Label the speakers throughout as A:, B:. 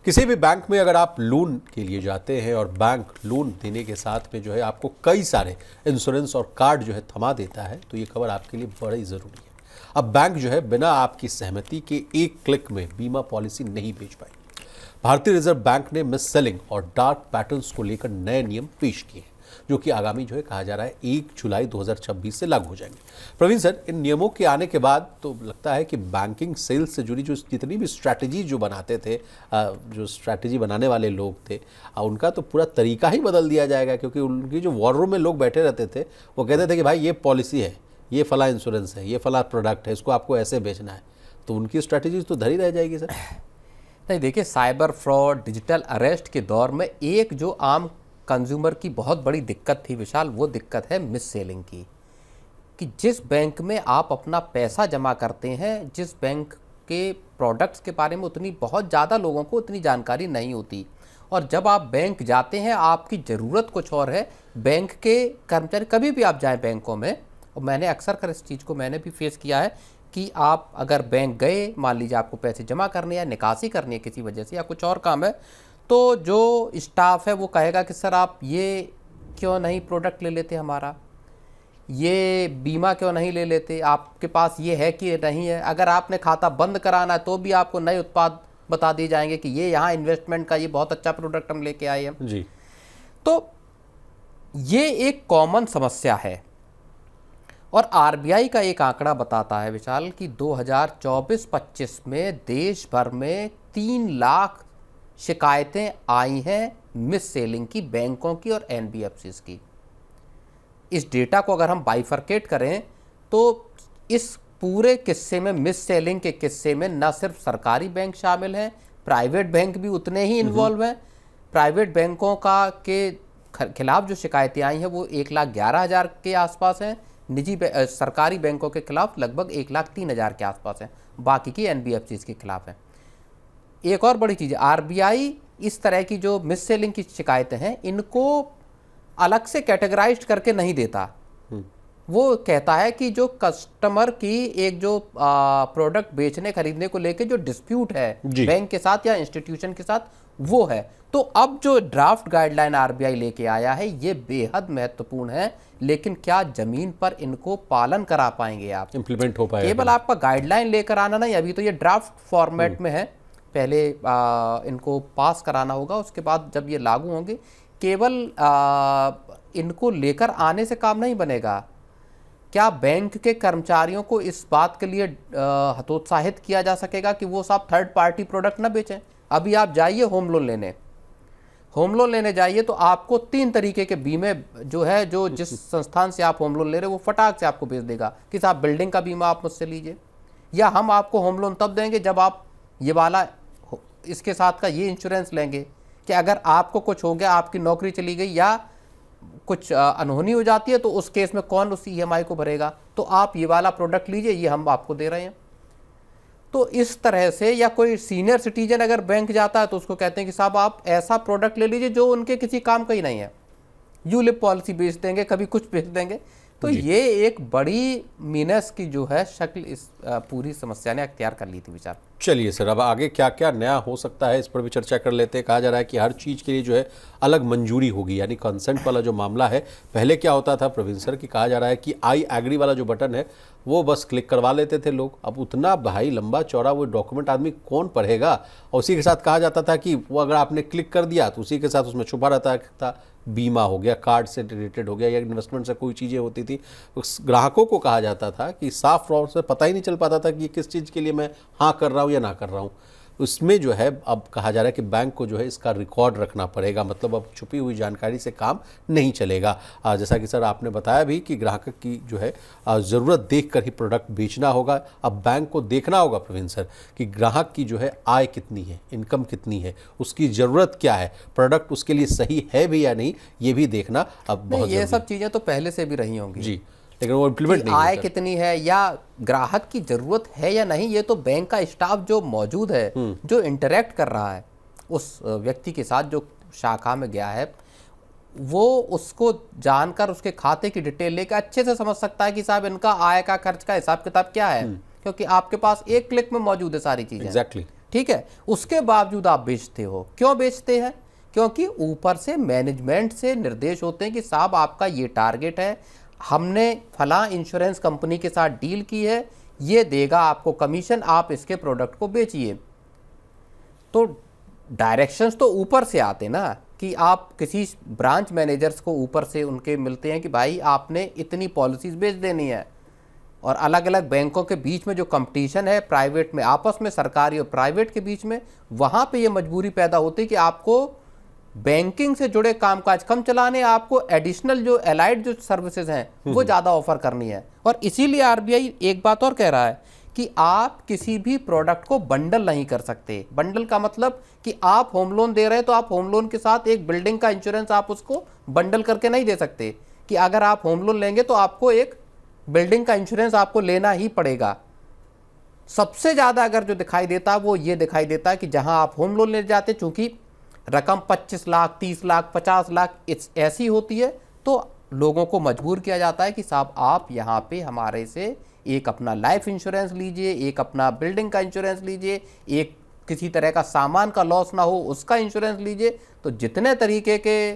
A: किसी भी बैंक में अगर आप लोन के लिए जाते हैं और बैंक लोन देने के साथ में जो है आपको कई सारे इंश्योरेंस और कार्ड जो है थमा देता है, तो ये खबर आपके लिए बड़ी ज़रूरी है। अब बैंक जो है बिना आपकी सहमति के एक क्लिक में बीमा पॉलिसी नहीं बेच पाएगी। भारतीय रिजर्व बैंक ने मिस सेलिंग और डार्क पैटर्न्स को लेकर नए नियम पेश किए हैं, जो कि आगामी जो है कहा जा रहा है 1 जुलाई 2026 से लागू हो जाएंगे। प्रवीण सर, इन नियमों के आने के बाद तो लगता है कि बैंकिंग सेल्स से जुड़ी जो जितनी भी स्ट्रैटेजी जो बनाते थे, जो स्ट्रैटेजी बनाने वाले लोग थे, उनका तो पूरा तरीका ही बदल दिया जाएगा। क्योंकि उनकी जो वॉर रूम में लोग बैठे रहते थे, वो कहते थे कि भाई ये पॉलिसी है, ये फला इंश्योरेंस है, ये फला प्रोडक्ट है, इसको आपको ऐसे बेचना है, तो उनकी स्ट्रैटेजी तो धरी रह जाएगी सर।
B: नहीं, देखिए, साइबर फ्रॉड, डिजिटल अरेस्ट के दौर में एक जो आम कंज्यूमर की बहुत बड़ी दिक्कत थी विशाल, वो दिक्कत है मिस सेलिंग की। कि जिस बैंक में आप अपना पैसा जमा करते हैं, जिस बैंक के प्रोडक्ट्स के बारे में उतनी बहुत ज़्यादा लोगों को उतनी जानकारी नहीं होती, और जब आप बैंक जाते हैं आपकी ज़रूरत कुछ और है। बैंक के कर्मचारी, कभी भी आप जाएं बैंकों में, और मैंने अक्सर कर इस चीज़ को मैंने भी फेस किया है कि आप अगर बैंक गए, मान लीजिए आपको पैसे जमा करने या निकासी करनी है किसी वजह से या कुछ और काम है, तो जो स्टाफ है वो कहेगा कि सर आप ये क्यों नहीं प्रोडक्ट ले लेते हमारा, ये बीमा क्यों नहीं ले लेते, आपके पास ये है कि नहीं है। अगर आपने खाता बंद कराना है तो भी आपको नए उत्पाद बता दिए जाएंगे कि ये यहाँ इन्वेस्टमेंट का ये बहुत अच्छा प्रोडक्ट हम लेके आए हैं
A: जी।
B: तो ये एक कॉमन समस्या है। और आरबीआई का एक आंकड़ा बताता है विशाल कि 2024-25 में देश भर में 3 लाख शिकायतें आई हैं मिस सेलिंग की, बैंकों की और एनबीएफसीज की। इस डेटा को अगर हम बाइफरकेट करें तो इस पूरे किस्से में, मिस सेलिंग के किस्से में, न सिर्फ सरकारी बैंक शामिल हैं, प्राइवेट बैंक भी उतने ही इन्वॉल्व हैं। प्राइवेट बैंकों का के खिलाफ जो शिकायतें आई हैं वो 1,11,000 के आसपास हैं, निजी सरकारी बैंकों के खिलाफ लगभग 1,03,000 के आसपास हैं, बाकी की एनबीएफसीज के खिलाफ हैं। एक और बड़ी चीज़ है, आरबीआई इस तरह की जो मिस सेलिंग की शिकायतें हैं इनको अलग से कैटेगराइज करके नहीं देता। वो कहता है कि जो कस्टमर की एक जो प्रोडक्ट बेचने खरीदने को लेके जो डिस्प्यूट है बैंक के साथ या इंस्टीट्यूशन के साथ, वो है। तो अब जो ड्राफ्ट गाइडलाइन आरबीआई लेके आया है ये बेहद महत्वपूर्ण है, लेकिन क्या जमीन पर इनको पालन करा पाएंगे आप,
A: इंप्लीमेंट हो पाएगा? केवल
B: आपका गाइडलाइन लेकर आना नहीं, अभी तो ये ड्राफ्ट फॉर्मेट में है, पहले इनको पास कराना होगा, उसके बाद जब ये लागू होंगे। केवल इनको लेकर आने से काम नहीं बनेगा। क्या बैंक के कर्मचारियों को इस बात के लिए हतोत्साहित किया जा सकेगा कि वो साहब थर्ड पार्टी प्रोडक्ट ना बेचें? अभी आप जाइए होम लोन लेने जाइए तो आपको 3 तरीके के बीमे जो है, जो जिस संस्थान से आप होम लोन ले रहे हो वो फटाक से आपको भेज देगा कि साहब बिल्डिंग का बीमा आप मुझसे लीजिए, या हम आपको होम लोन तब देंगे जब आप ये वाला इसके साथ का ये इंश्योरेंस लेंगे कि अगर आपको कुछ हो गया, आपकी नौकरी चली गई या कुछ अनहोनी हो जाती है तो उस केस में कौन उस ईएमआई को भरेगा, तो आप ये वाला प्रोडक्ट लीजिए, ये हम आपको दे रहे हैं। तो इस तरह से, या कोई सीनियर सिटीजन अगर बैंक जाता है तो उसको कहते हैं कि साहब आप ऐसा प्रोडक्ट ले लीजिए जो उनके किसी काम का ही नहीं है, यूलिप पॉलिसी बेच देंगे, कभी कुछ बेच देंगे। तो ये एक बड़ी मीनस की जो है शक्ल इस पूरी समस्या ने अख्तियार कर ली थी विचार।
A: चलिए सर, अब आगे क्या क्या नया हो सकता है इस पर भी चर्चा कर लेते हैं। कहा जा रहा है कि हर चीज़ के लिए जो है अलग मंजूरी होगी, यानी कंसेंट वाला जो मामला है, पहले क्या होता था प्रवीण सर कि कहा जा रहा है कि आई एग्री वाला जो बटन है वो बस क्लिक करवा लेते थे लोग। अब उतना भाई लंबा चौड़ा वो डॉक्यूमेंट आदमी कौन पढ़ेगा, और उसी के साथ कहा जाता था कि वो अगर आपने क्लिक कर दिया तो उसी के साथ उसमें छुपा रहता था, बीमा हो गया, कार्ड से रिलेटेड हो गया, या इन्वेस्टमेंट से कोई चीज़ें होती थी। उस ग्राहकों को कहा जाता था कि साफ फ्रॉड से पता ही नहीं चल पाता था कि ये किस चीज़ के लिए मैं हाँ कर रहा हूँ या ना कर रहा हूँ। उसमें जो है अब कहा जा रहा है कि बैंक को जो है इसका रिकॉर्ड रखना पड़ेगा, मतलब अब छुपी हुई जानकारी से काम नहीं चलेगा। जैसा कि सर आपने बताया भी कि ग्राहक की जो है ज़रूरत देखकर ही प्रोडक्ट बेचना होगा। अब बैंक को देखना होगा प्रवीण सर कि ग्राहक की जो है आय कितनी है, इनकम कितनी है, उसकी ज़रूरत क्या है, प्रोडक्ट उसके लिए सही है भी या नहीं, ये भी देखना अब बहुत,
B: ये सब चीज़ें तो पहले से भी रही होंगी
A: जी, लेकिन वो इम्प्लीमेंट नहीं,
B: आय कितनी है या ग्राहक की जरूरत है या नहीं, ये तो बैंक का स्टाफ जो मौजूद है, जो इंटरेक्ट कर रहा है उस व्यक्ति के साथ जो शाखा में गया है, वो उसको जानकर उसके खाते की डिटेल लेकर अच्छे से समझ सकता है कि साहब इनका आय का खर्च का हिसाब किताब क्या है, क्योंकि आपके पास एक क्लिक में मौजूद है सारी चीजें।
A: एग्जैक्टली।
B: ठीक है, उसके बावजूद आप बेचते हो। क्यों बेचते हैं? क्योंकि ऊपर से मैनेजमेंट से निर्देश होते हैं कि साहब आपका ये टारगेट है, हमने फलां इंश्योरेंस कंपनी के साथ डील की है, ये देगा आपको कमीशन, आप इसके प्रोडक्ट को बेचिए। तो डायरेक्शंस तो ऊपर से आते ना, कि आप किसी ब्रांच मैनेजर्स को ऊपर से उनके मिलते हैं कि भाई आपने इतनी पॉलिसीज बेच देनी है। और अलग अलग बैंकों के बीच में जो कंपटीशन है प्राइवेट में, आपस में सरकारी और प्राइवेट के बीच में, वहाँ पे ये मजबूरी पैदा होती है कि आपको बैंकिंग से जुड़े कामकाज कम चलाने, आपको एडिशनल जो एलाइड जो सर्विसेज हैं वो ज़्यादा ऑफर करनी है। और इसीलिए आरबीआई एक बात और कह रहा है कि आप किसी भी प्रोडक्ट को बंडल नहीं कर सकते। बंडल का मतलब कि आप होम लोन दे रहे हैं तो आप होम लोन के साथ एक बिल्डिंग का इंश्योरेंस आप उसको बंडल करके नहीं दे सकते, कि अगर आप होम लोन लेंगे तो आपको एक बिल्डिंग का इंश्योरेंस आपको लेना ही पड़ेगा। सबसे ज़्यादा अगर जो दिखाई देता है वो ये दिखाई देता है कि जहां आप होम लोन ले जाते, चूंकि रकम 25 लाख, 30 लाख, 50 लाख ऐसी होती है, तो लोगों को मजबूर किया जाता है कि साहब आप यहाँ पे हमारे से एक अपना लाइफ इंश्योरेंस लीजिए, एक अपना बिल्डिंग का इंश्योरेंस लीजिए, एक किसी तरह का सामान का लॉस ना हो उसका इंश्योरेंस लीजिए। तो जितने तरीके के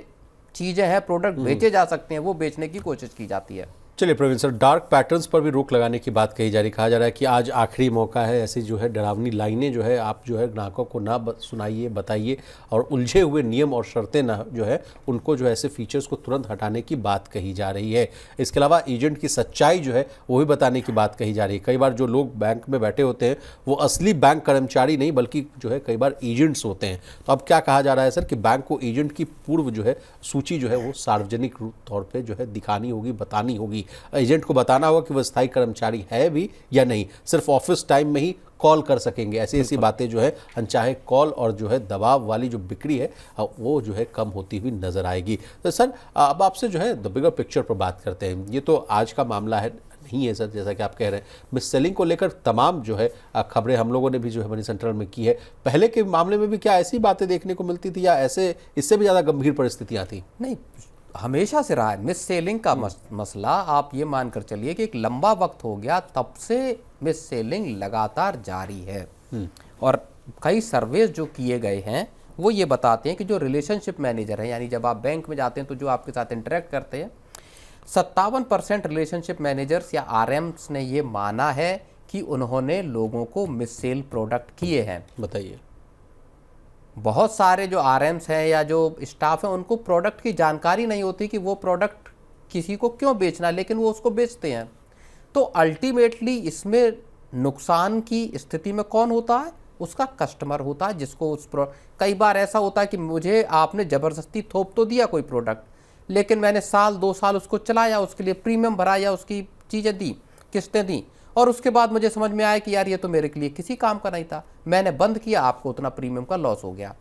B: चीज़ें हैं, प्रोडक्ट बेचे जा सकते हैं, वो बेचने की कोशिश की जाती है।
A: चलिए प्रवीण सर, डार्क पैटर्न्स पर भी रोक लगाने की बात कही जा रही, कहा जा रहा है कि आज आखिरी मौका है, ऐसी जो है डरावनी लाइनें जो है आप जो है ग्राहकों को ना सुनाइए, बताइए, और उलझे हुए नियम और शर्तें ना जो है उनको जो है ऐसे फीचर्स को तुरंत हटाने की बात कही जा रही है। इसके अलावा एजेंट की सच्चाई जो है वो भी बताने की बात कही जा रही है। कई बार जो लोग बैंक में बैठे होते हैं वो असली बैंक कर्मचारी नहीं बल्कि जो है कई बार एजेंट्स होते हैं। तो अब क्या कहा जा रहा है सर कि बैंक को एजेंट की पूर्व जो है सूची जो है वो सार्वजनिक तौर पर जो है दिखानी होगी, बतानी होगी। एजेंट को बताना होगा कि वह स्थायी कर्मचारी है भी या नहीं, सिर्फ ऑफिस टाइम में ही कॉल कर सकेंगे। ऐसी बातें जो है अनचाहे कॉल और जो है दबाव वाली जो बिक्री है वो जो है कम होती हुई नजर आएगी। तो सर अब आपसे जो है द बिगर पिक्चर पर बात करते हैं। ये तो आज का मामला है नहीं है सर, जैसा कि आप कह रहे हैं, मिस सेलिंग को लेकर तमाम जो है खबरें हम लोगों ने भी जो है मनी सेंट्रल में की है। पहले के मामले में भी क्या ऐसी बातें देखने को मिलती थी या ऐसे इससे भी ज़्यादा गंभीर परिस्थितियाँ थी?
B: नहीं, हमेशा से रहा है मिस सेलिंग का मसला। आप ये मानकर चलिए कि एक लंबा वक्त हो गया तब से मिस सेलिंग लगातार जारी है। और कई सर्वेज जो किए गए हैं वो ये बताते हैं कि जो रिलेशनशिप मैनेजर है, यानी जब आप बैंक में जाते हैं तो जो आपके साथ इंटरेक्ट करते हैं, 57% रिलेशनशिप मैनेजर्स या आरएम्स ने ये माना है कि उन्होंने लोगों को मिस सेल प्रोडक्ट किए हैं।
A: बताइए।
B: बहुत सारे जो आरएम्स हैं या जो स्टाफ हैं उनको प्रोडक्ट की जानकारी नहीं होती कि वो प्रोडक्ट किसी को क्यों बेचना, लेकिन वो उसको बेचते हैं। तो अल्टीमेटली इसमें नुकसान की स्थिति में कौन होता है? उसका कस्टमर होता है, जिसको उस कई बार ऐसा होता है कि मुझे आपने ज़बरदस्ती थोप तो दिया कोई प्रोडक्ट, लेकिन मैंने साल 2 साल उसको चलाया, उसके लिए प्रीमियम भरा या उसकी चीज़ें दी, किस्तें दी, और उसके बाद मुझे समझ में आया कि यार ये तो मेरे लिए किसी काम का नहीं था, मैंने बंद किया, आपको उतना प्रीमियम का लॉस हो गया।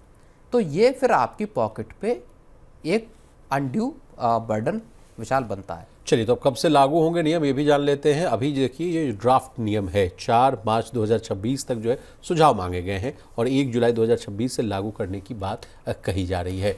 B: तो ये फिर आपकी पॉकेट पे एक अनड्यू बर्डन विशाल बनता है।
A: चलिए, तो अब कब से लागू होंगे नियम ये भी जान लेते हैं। अभी देखिए ये ड्राफ्ट नियम है, 4 मार्च 2026 तक जो है सुझाव मांगे गए हैं और 1 जुलाई 2026 से लागू करने की बात कही जा रही है।